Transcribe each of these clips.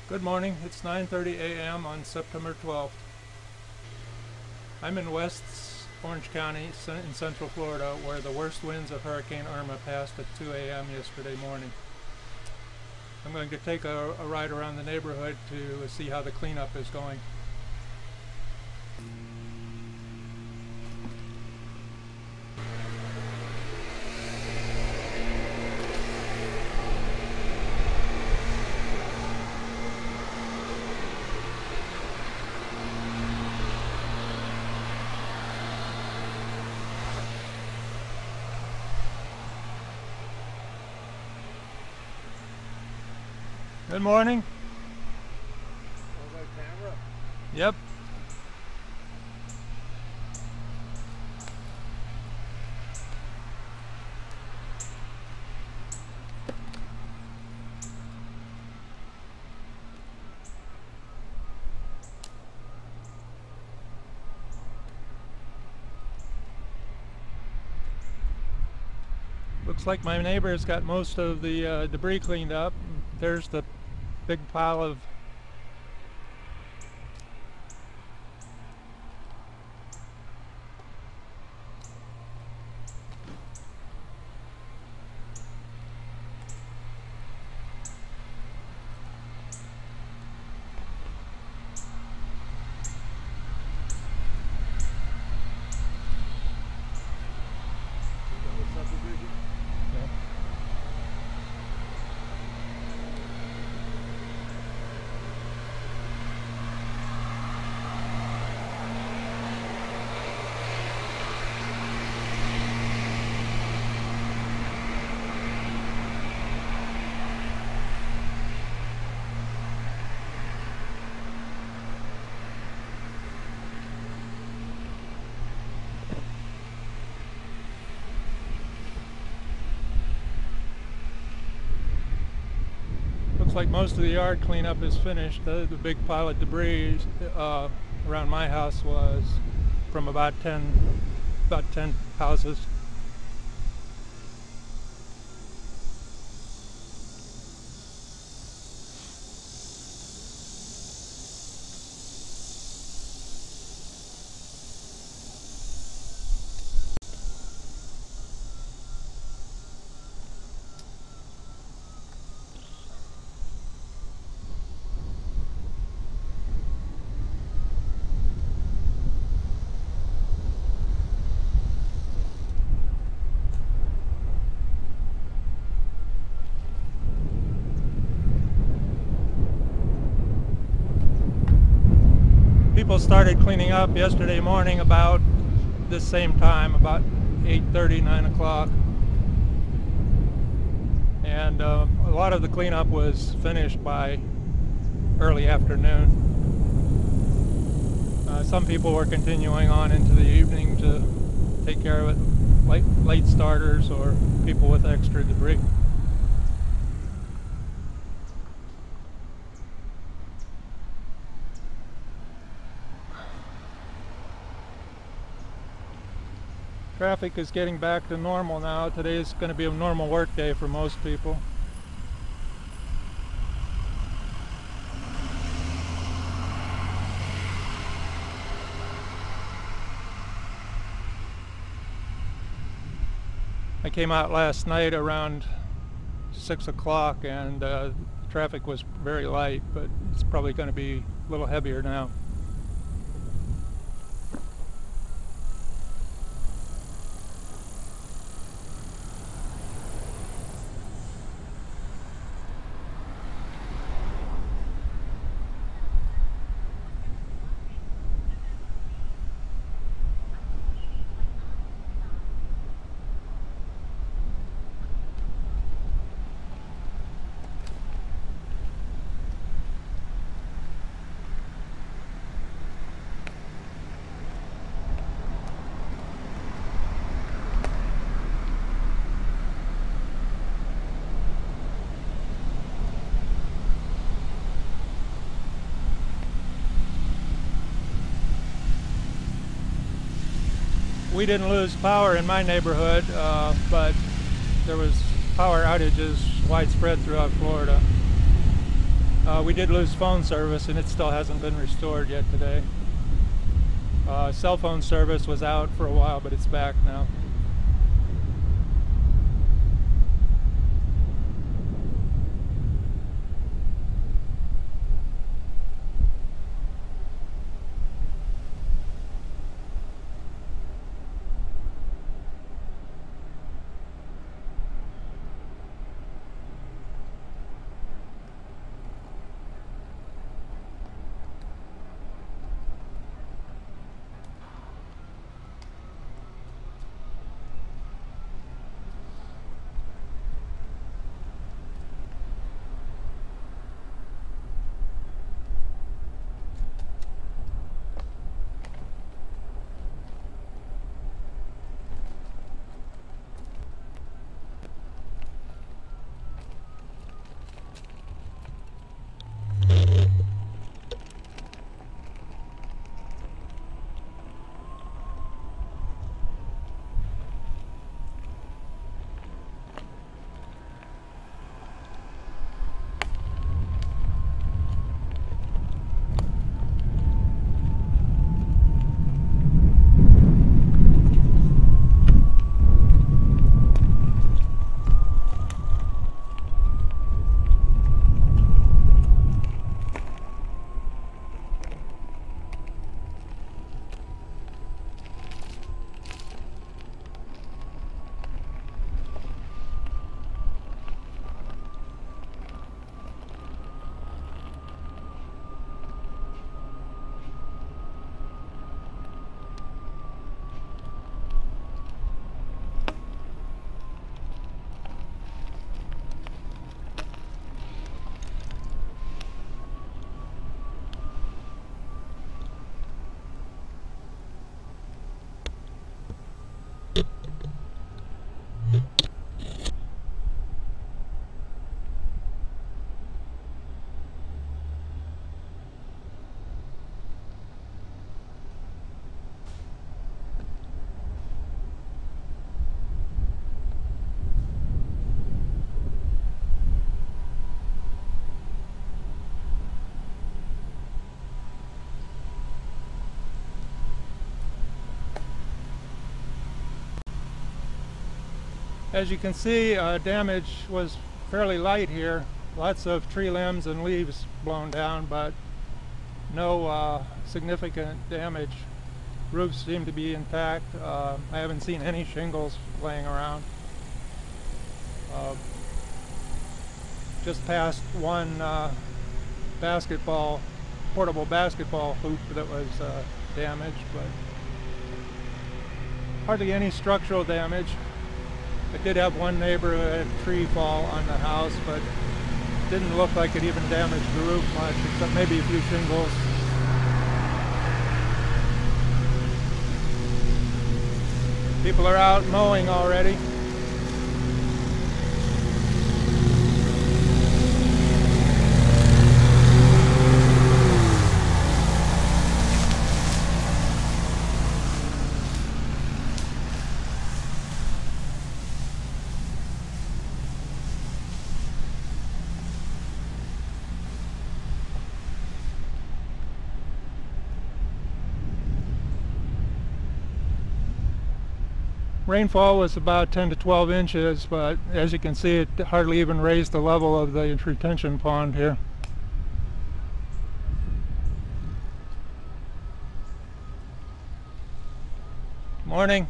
Good morning. It's 9:30 a.m. on September 12th. I'm in West Orange County in Central Florida, where the worst winds of Hurricane Irma passed at 2 a.m. yesterday morning. I'm going to take a ride around the neighborhood to see how the cleanup is going. Good morning. Camera? Yep. Looks like my neighbor's got most of the debris cleaned up. There's the big pile of Subdivision? yeah. Looks like most of the yard cleanup is finished. The big pile of debris around my house was from about 10 houses. People started cleaning up yesterday morning about this same time, about 8:30, 9 o'clock. And a lot of the cleanup was finished by early afternoon. Some people were continuing on into the evening to take care of it, late starters or people with extra debris. Traffic is getting back to normal now. Today is going to be a normal work day for most people. I came out last night around 6 o'clock and traffic was very light, but it's probably going to be a little heavier now. We didn't lose power in my neighborhood, but there was power outages widespread throughout Florida. we did lose phone service, and it still hasn't been restored yet today. Cell phone service was out for a while, but it's back now. As you can see, damage was fairly light here. Lots of tree limbs and leaves blown down, but no significant damage. Roofs seem to be intact. I haven't seen any shingles laying around. Just passed one portable basketball hoop that was damaged, but hardly any structural damage. I did have one neighbor who had a tree fall on the house, but it didn't look like it even damaged the roof much, except maybe a few shingles. People are out mowing already. Rainfall was about 10 to 12 inches, but as you can see, it hardly even raised the level of the retention pond here. Morning.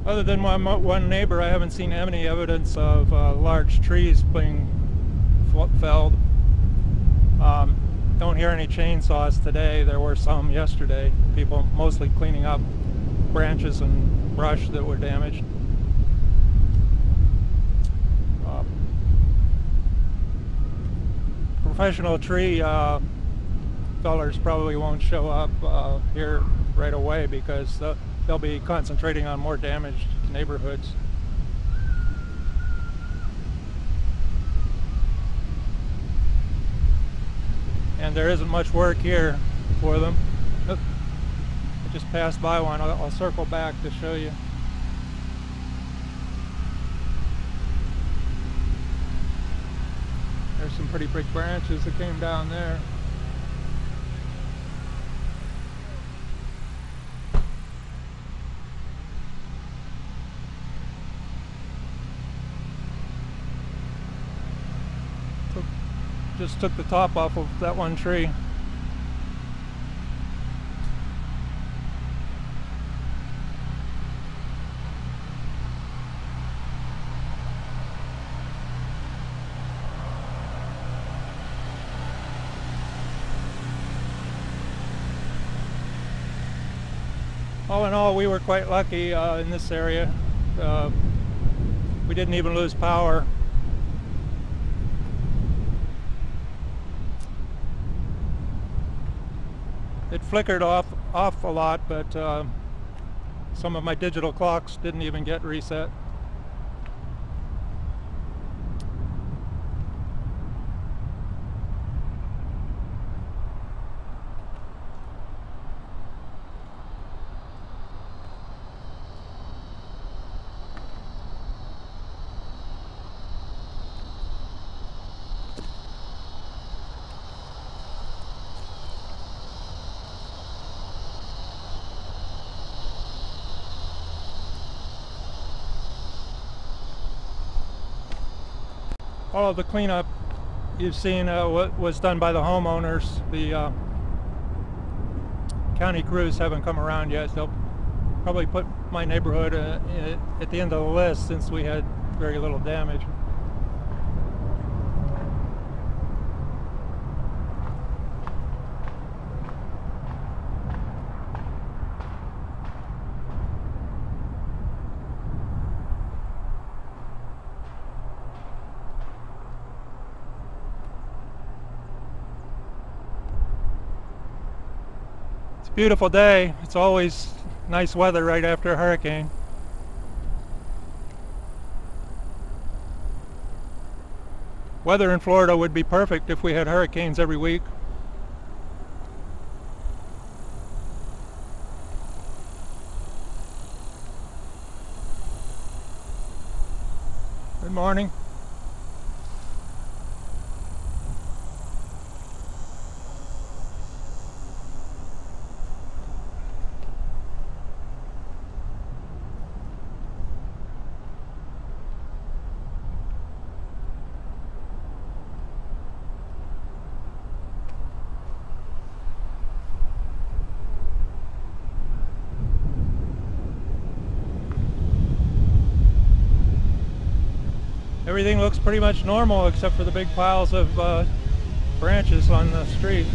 Other than one neighbor, I haven't seen any evidence of large trees being felled. Don't hear any chainsaws today. There were some yesterday. People mostly cleaning up branches and brush that were damaged. Professional tree fellers probably won't show up here right away because they'll be concentrating on more damaged neighborhoods. And there isn't much work here for them. I just passed by one. I'll circle back to show you. There's some pretty big branches that came down there. Just took the top off of that one tree. All in all, we were quite lucky in this area. We didn't even lose power. It flickered off a lot, but some of my digital clocks didn't even get reset. All of the cleanup you've seen what was done by the homeowners. The county crews haven't come around yet. They'll probably put my neighborhood at the end of the list since we had very little damage. Beautiful day. It's always nice weather right after a hurricane. Weather in Florida would be perfect if we had hurricanes every week. Good morning. Everything looks pretty much normal except for the big piles of branches on the street.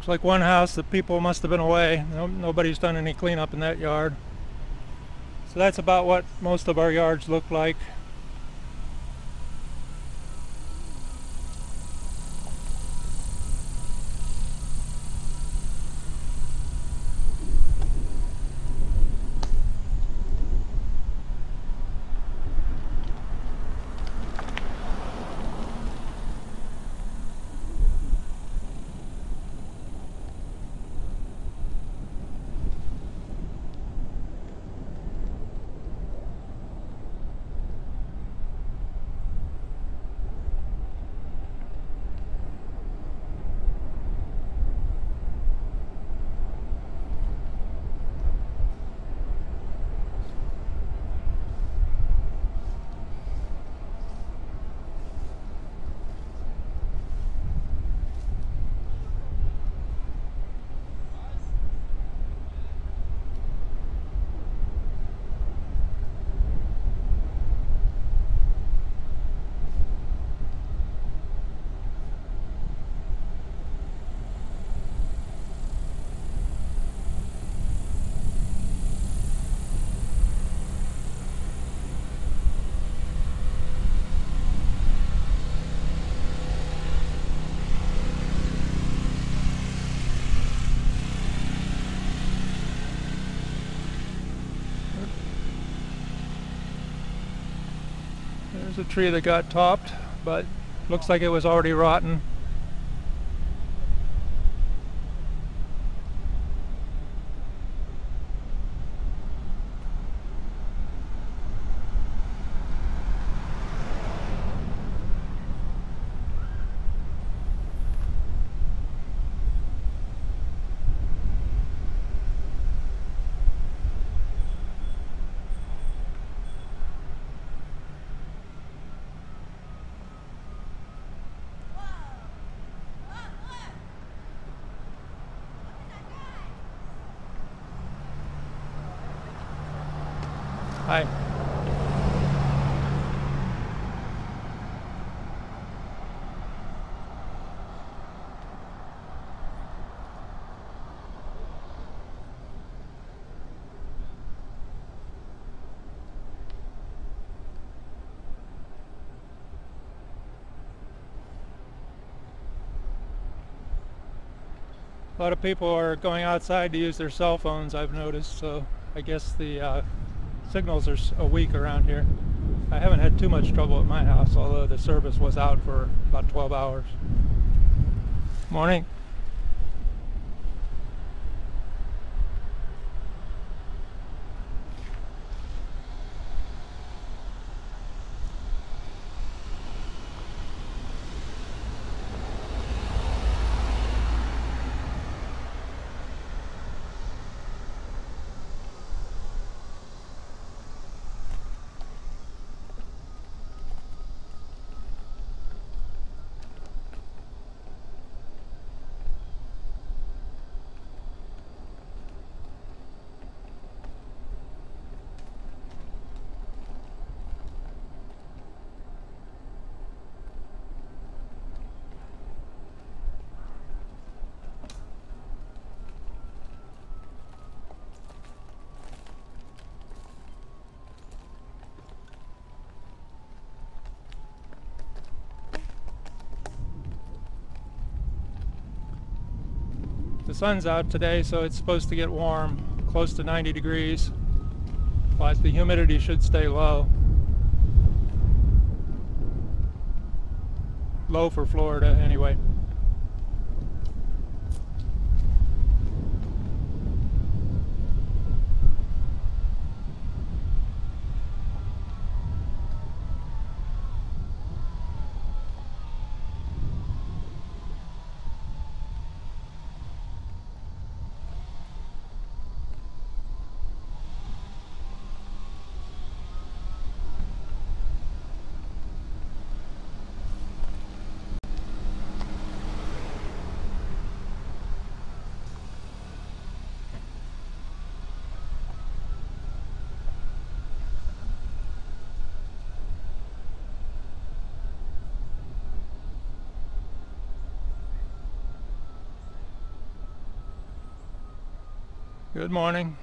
Looks like one house that people must have been away. Nobody's done any cleanup in that yard. So that's about what most of our yards look like. There's a tree that got topped, but looks like it was already rotten. Hi. A lot of people are going outside to use their cell phones, I've noticed, so I guess the signals are weak around here. I haven't had too much trouble at my house, although the service was out for about 12 hours. Morning. The sun's out today, so it's supposed to get warm, close to 90 degrees, but the humidity should stay low. Low for Florida, anyway. Good morning.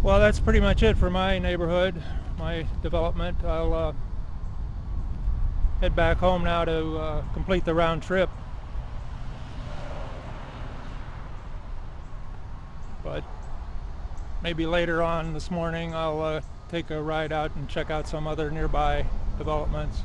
Well, that's pretty much it for my neighborhood, my development. I'll head back home now to complete the round trip. But maybe later on this morning I'll take a ride out and check out some other nearby developments.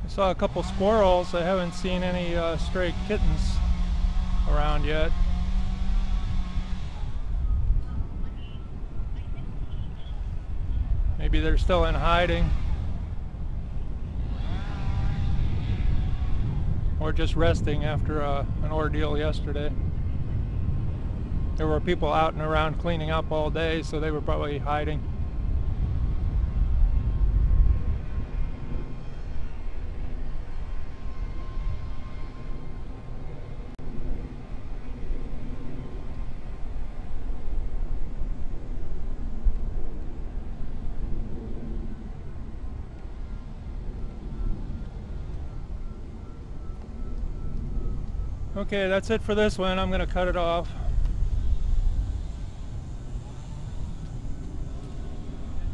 Saw a couple squirrels. I haven't seen any stray kittens around yet. Maybe they're still in hiding, or just resting after an ordeal yesterday. There were people out and around cleaning up all day, so they were probably hiding. Okay, that's it for this one. I'm going to cut it off.